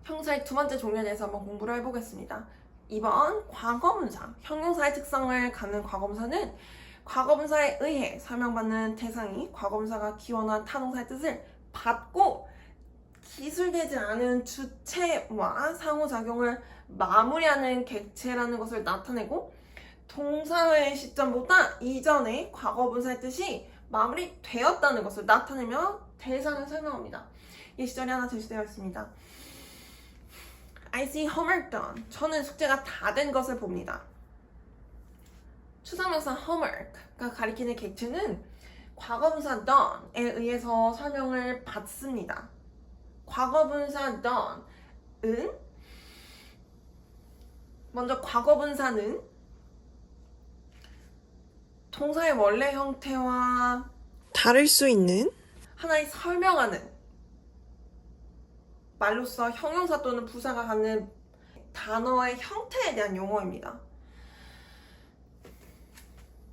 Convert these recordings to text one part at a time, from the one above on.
형용사의 두 번째 종류에 대해서 한번 공부를 해보겠습니다. 2번 과거분사, 형용사의 특성을 갖는 과거분사는 과거분사에 의해 설명받는 대상이 과거분사가 기원한 타동사의 뜻을 받고 기술되지 않은 주체와 상호작용을 마무리하는 객체라는 것을 나타내고 동사의 시점보다 이전에 과거분사의 뜻이 마무리되었다는 것을 나타내며 대상을 설명합니다. 이 시절이 하나 제시되어 있습니다. I see homework done. 저는 숙제가 다 된 것을 봅니다. 추상명사 homework가 가리키는 객체는 과거분사 done에 의해서 설명을 받습니다. 과거분사 done은 먼저 과거분사는 동사의 원래 형태와 다를 수 있는 하나의 설명하는 말로써 형용사 또는 부사가 갖는 단어의 형태에 대한 용어입니다.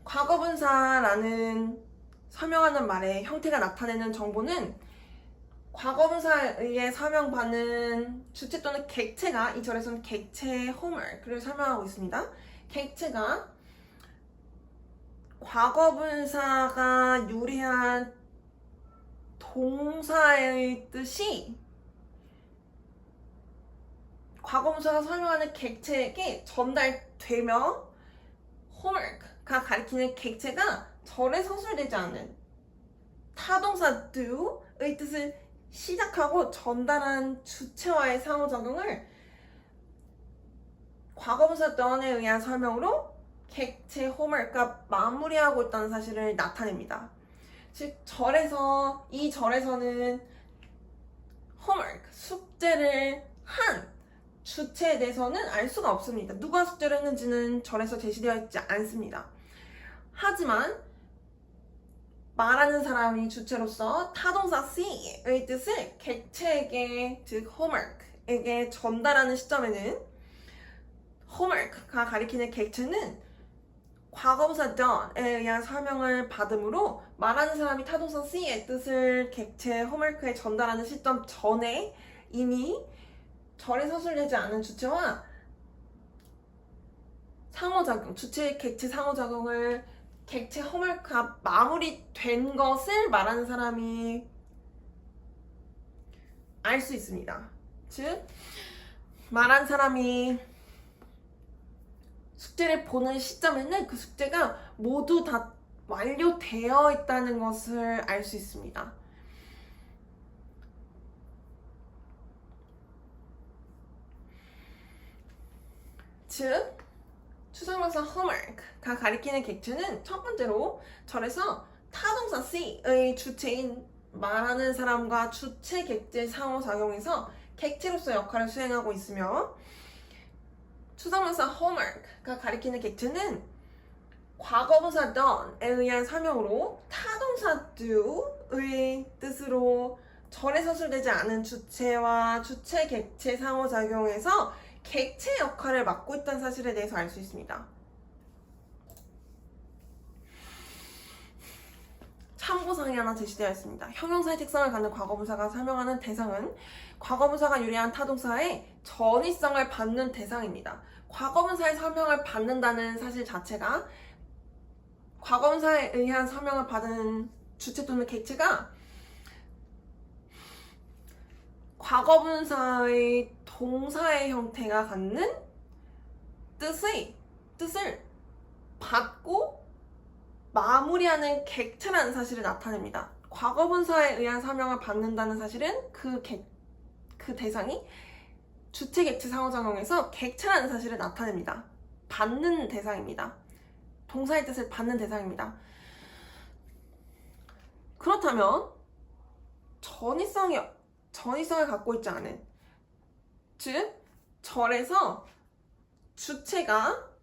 과거분사라는 설명하는 말의 형태가 나타내는 정보는 과거분사에 의해 설명받는 주체 또는 객체가 이 절에서는 객체의 homework를 설명하고 있습니다. 객체가 과거분사가 유리한 동사의 뜻이 과거분사가 설명하는 객체에게 전달되며 homework가 가리키는 객체가 절에 서술되지 않는 타동사 do의 뜻을 시작하고 전달한 주체와의 상호작용을 과거분사 done에 의한 설명으로 객체 homework가 마무리하고 있다는 사실을 나타냅니다. 즉 이 절에서는 homework, 숙제를 한 주체에 대해서는 알 수가 없습니다. 누가 숙제를 했는지는 절에서 제시되어 있지 않습니다. 하지만 말하는 사람이 주체로서 타동사 see의 뜻을 객체에게, 즉 homework에게 전달하는 시점에는 homework가 가리키는 객체는 과거분사 done에 의한 설명을 받으므로 말하는 사람이 타동사 see의 뜻을 객체 homework에 전달하는 시점 전에 이미 절에 서술되지 않은 주체와 상호작용, 주체 객체 상호작용을 객체 homework가 마무리된 것을 말하는 사람이 알 수 있습니다. 즉 말한 사람이 숙제를 보는 시점에는 그 숙제가 모두 다 완료되어 있다는 것을 알 수 있습니다. 즉 추상명사 homework가 가리키는 객체는 첫 번째로 절에서 타동사 see의 주체인 말하는 사람과 주체 객체 상호작용에서 객체로서 역할을 수행하고 있으며 추상명사 homework가 가리키는 객체는 과거분사 done에 의한 설명으로 타동사 do의 뜻으로 절에 서술되지 않은 주체와 주체 객체 상호작용에서 객체 역할을 맡고 있다는 사실에 대해서 알 수 있습니다. 참고사항이 하나 제시되어 있습니다. 형용사의 특성을 갖는 과거분사가 설명하는 대상은 과거분사가 유리한 타동사의 전위성을 받는 대상입니다. 과거분사의 설명을 받는다는 사실 자체가 과거분사에 의한 설명을 받은 주체 또는 객체가 과거분사의 동사의 형태가 갖는 뜻을 받고 마무리하는 객체라는 사실을 나타냅니다. 과거분사에 의한 설명을 받는다는 사실은 그 대상이 주체 객체 상호작용에서 객체라는 사실을 나타냅니다. 받는 대상입니다. 동사의 뜻을 받는 대상입니다. 그렇다면 전위성을 갖고 있지 않은, 즉 절에서 주체가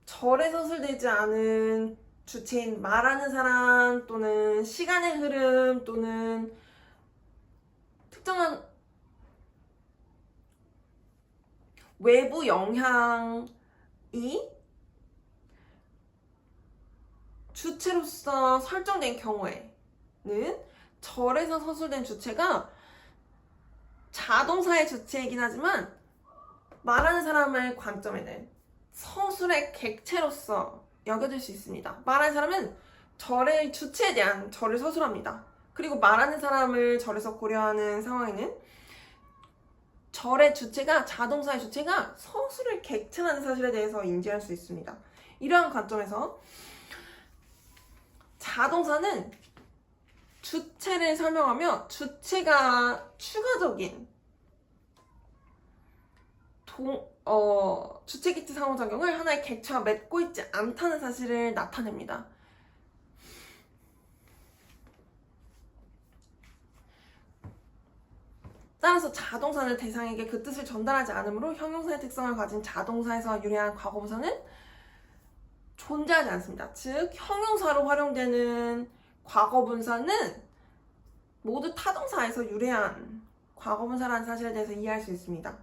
절에 서술되지 않은 주체인 말하는 사람 또는 시간의 흐름 또는 특정한 외부 영향이 주체로서 설정된 경우에는 절에서 서술된 주체가 자동사의 주체이긴 하지만 말하는 사람의 관점에는 서술의 객체로서 여겨질 수 있습니다. 말하는 사람은 절의 주체에 대한 절을 서술합니다. 그리고 말하는 사람을 절에서 고려하는 상황에는 절의 주체가, 자동사의 주체가 서술의 객체라는 사실에 대해서 인지할 수 있습니다. 이러한 관점에서 자동사는 주체를 설명하며 주체가 추가적인 주체 객체 상호작용을 하나의 객체와 맺고 있지 않다는 사실을 나타냅니다. 따라서 자동사는 대상에게 그 뜻을 전달하지 않으므로 형용사의 특성을 가진 자동사에서 유래한 과거분사는 존재하지 않습니다. 즉, 형용사로 활용되는 과거분사는 모두 타동사에서 유래한 과거분사라는 사실에 대해서 이해할 수 있습니다.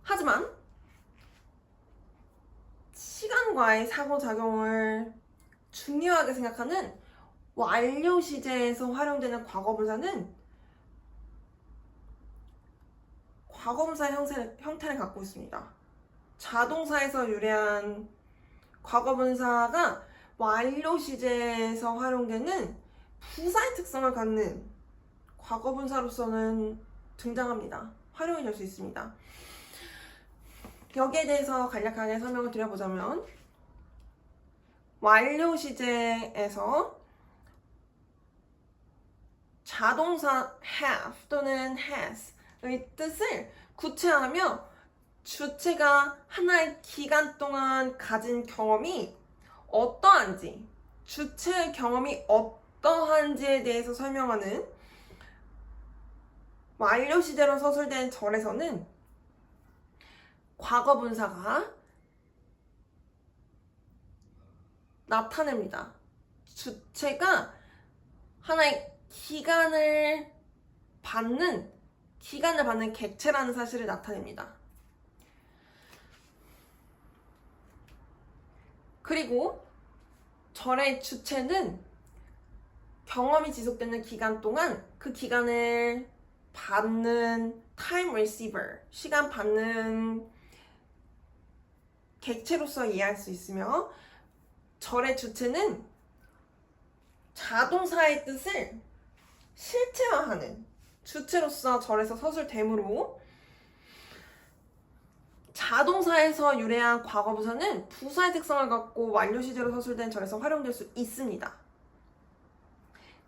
하지만 시간과의 상호작용을 중요하게 생각하는 완료 시제에서 활용되는 과거분사는 과거분사의 형태를 갖고 있습니다. 자동사에서 유래한 과거분사가 완료 시제에서 활용되는 부사의 특성을 갖는 과거분사로서는 등장합니다. 활용이 될 수 있습니다. 여기에 대해서 간략하게 설명을 드려보자면 완료 시제에서 자동사 have 또는 has의 뜻을 구체화하며 주체가 하나의 기간 동안 가진 경험이 어떠한지, 주체의 경험이 어떠한지에 대해서 설명하는 완료 시제로 서술된 절에서는 과거분사가 나타냅니다. 주체가 하나의 기간을 받는 객체라는 사실을 나타냅니다. 그리고 절의 주체는 경험이 지속되는 기간 동안 그 기간을 받는 time receiver, 시간 받는 객체로서 이해할 수 있으며 절의 주체는 자동사의 뜻을 실체화하는 주체로서 절에서 서술되므로 자동사에서 유래한 과거부사는 부사의 특성을 갖고 완료 시제로 서술된 절에서 활용될 수 있습니다.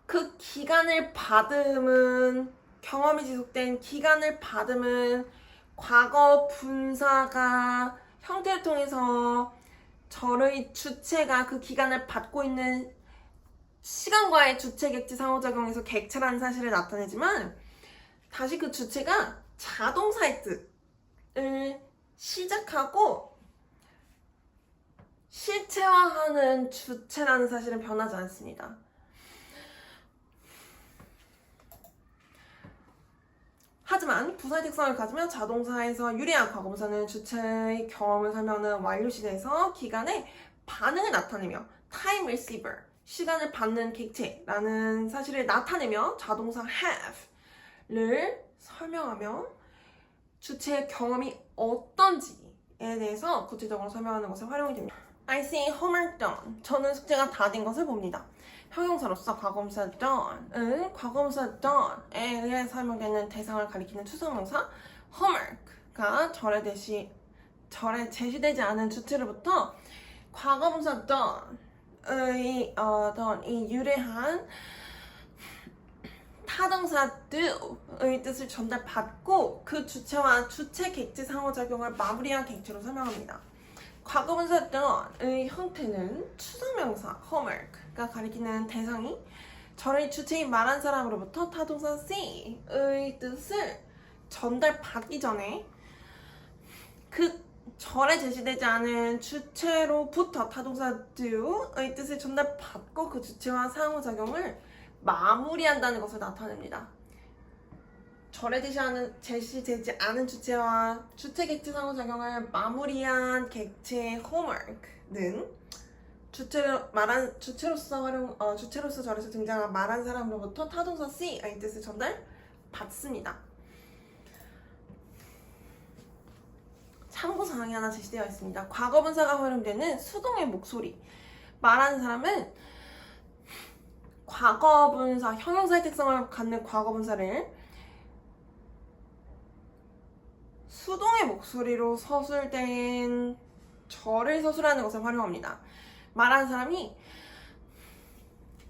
그 기간을 받음은, 경험이 지속된 기간을 받음은 과거 분사가 형태를 통해서 절의 주체가 그 기간을 받고 있는 시간과의 주체 객체 상호작용에서 객체라는 사실을 나타내지만 다시 그 주체가 자동사의 뜻을 시작하고 실체화하는 주체라는 사실은 변하지 않습니다. 하지만 부사의 특성을 가지며 자동사에서 유리한 과거분사는 주체의 경험을 설명하는 완료 시제에서 기간의 반응을 나타내며 time receiver, 시간을 받는 객체라는 사실을 나타내며 자동사 have를 설명하며 주체의 경험이 어떤지에 대해서 구체적으로 설명하는 것에 활용이 됩니다. I see homework done. 저는 숙제가 다 된 것을 봅니다. 형용사로서 과거분사 done은 과거분사 done에 의해 설명되는 대상을 가리키는 추상명사 homework가 절에 제시되지 않은 주체로부터 과거분사 done의 유래한 타동사 do의 뜻을 전달받고 그 주체와 주체 객체 상호작용을 마무리한 객체로 설명합니다. 과거분사 done의 형태는 추상명사 homework가 가리키는 대상이 절의 주체인 말한 사람으로부터 타동사 see의 뜻을 전달받기 전에 그 절에 제시되지 않은 주체로부터 타동사 do의 뜻을 전달받고 그 주체와 상호작용을 마무리한다는 것을 나타냅니다. 절에 제시되지 않은 주체와 주체 객체 상호작용을 마무리한 객체의 homework는 주체로서 절에서 등장한 말한 사람으로부터 타동사 see의 뜻을 전달받습니다. 받습니다. 참고사항이 하나 제시되어 있습니다. 과거분사가 활용되는 수동의 목소리. 말하는 사람은 과거분사, 형용사의 특성을 갖는 과거분사를 수동의 목소리로 서술된 절을 서술하는 것을 활용합니다. 말하는 사람이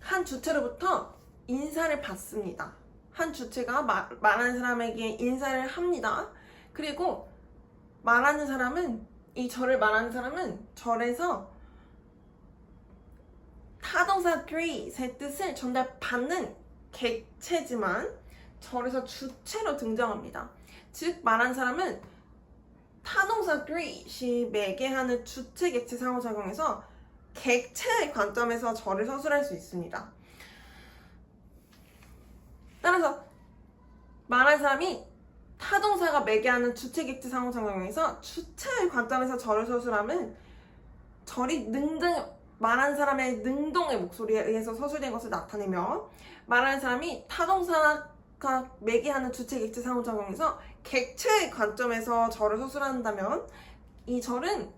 한 주체로부터 인사를 받습니다. 한 주체가 말하는 사람에게 인사를 합니다. 그리고 말하는 사람은, 이 절을 말하는 사람은 절에서 타동사 greet의 뜻을 전달받는 객체지만 절에서 주체로 등장합니다. 즉 말하는 사람은 타동사 greet이 매개하는 주체 객체 상호작용에서 객체의 관점에서 절을 서술할 수 있습니다. 따라서 말하는 사람이 타동사가 매개하는 주체 객체 상호작용에서 주체의 관점에서 절을 서술하면 절이 말하는 사람의 능동의 목소리에 의해서 서술된 것을 나타내며, 말하는 사람이 타동사가 매개하는 주체 객체 상호작용에서 객체의 관점에서 절을 서술한다면 이 절은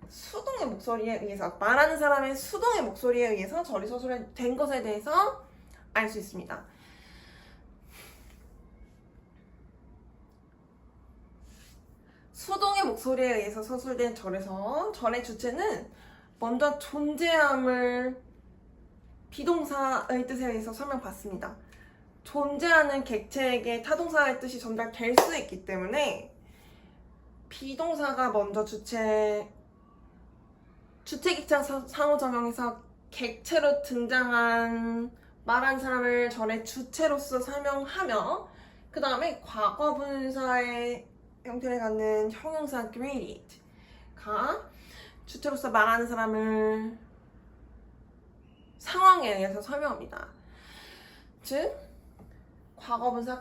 수동의 목소리에 의해서, 말하는 사람의 수동의 목소리에 의해서 절이 서술된 것에 대해서 알 수 있습니다. 수동의 목소리에 의해서 서술된 절에서 절의 주체는 먼저 존재함을 비동사의 뜻에 의해서 설명받습니다. 존재하는 객체에게 타동사의 뜻이 전달될 수 있기 때문에 비동사가 먼저 주체 객체 상호작용에서 객체로 등장한 말한 사람을 절의 주체로서 설명하며, 그 다음에 과거분사의 형태를 갖는 형용사 greet가 주체로서 말하는 사람을 상황에 의해서 설명합니다. 즉 과거분사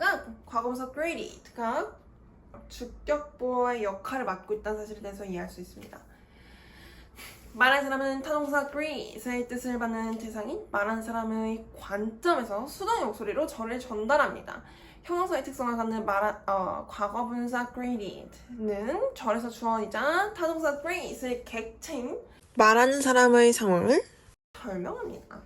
greet가 주격보의 역할을 맡고 있다는 사실에 대해서 이해할 수 있습니다. 말하는 사람은 타동사 greet의 뜻을 받는 대상인 말하는 사람의 관점에서 수동의 목소리로 절을 전달합니다. 형용사의 특성을 갖는 과거분사 greet는 절에서 주어이자 타동사 greet의 객체인 말하는 사람의 상황을 설명합니다.